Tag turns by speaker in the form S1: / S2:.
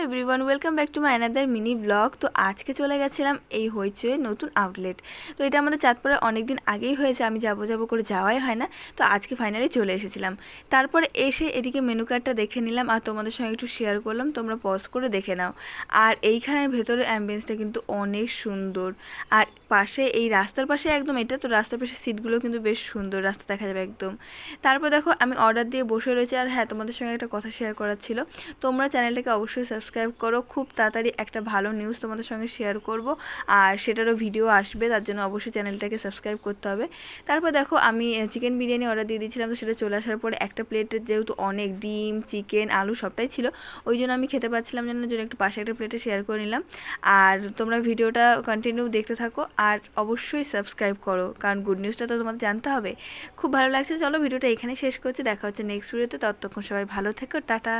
S1: Hello everyone, welcome back to my another mini blog. তো আজকে চলে গেছিলাম এই হইচই নতুন আউটলেট। তো এটা আমাদের চাঁদপুরে অনেক দিন আগেই হয়েছে, আমি যাবো করে যাওয়াই হয় না। তো আজকে ফাইনালি চলে এসেছিলাম। তারপরে এসে এদিকে মেনু কার্ডটা দেখে নিলাম আর তোমাদের সঙ্গে একটু শেয়ার করলাম, তোমরা পজ করে দেখে নাও। আর এইখানের ভেতরে অ্যাম্বিয়েন্সটা কিন্তু অনেক সুন্দর। আর পাশে এই রাস্তার পাশে একদম এটা, তো রাস্তার পাশে সিটগুলো কিন্তু বেশ সুন্দর, রাস্তা দেখা যাবে একদম। তারপর দেখো আমি অর্ডার দিয়ে বসে রয়েছি। আর হ্যাঁ, তোমাদের সঙ্গে একটা কথা শেয়ার করার ছিল, তোমরা চ্যানেলটাকে অবশ্যই সাবস্ক্রাইব করো। খুব তাড়াতাড়ি একটা ভালো নিউজ তোমাদের সঙ্গে শেয়ার করব, আর সেটারও ভিডিও আসবে, তার জন্য অবশ্যই চ্যানেলটাকে সাবস্ক্রাইব করতে হবে। তারপর দেখো আমি চিকেন বিরিয়ানি অর্ডার দিয়ে দিয়েছিলাম, তো সেটা চলে আসার পরে একটা প্লেটে যেহেতু অনেক ডিম, চিকেন, আলু সবটাই ছিল, ওই জন্য আমি খেতে পাচ্ছিলাম জন্য একটু পাশে একটা প্লেটে শেয়ার করে নিলাম। আর তোমরা ভিডিওটা কন্টিনিউ দেখতে থাকো আর অবশ্যই সাবস্ক্রাইব করো, কারণ গুড নিউজটা তো তোমাদের জানতে হবে। খুব ভালো লাগছে। চলো ভিডিওটা এখানে শেষ করছি, দেখা হচ্ছে নেক্সট ভিডিওতে। ততক্ষণ সবাই ভালো থেকো, টাটা।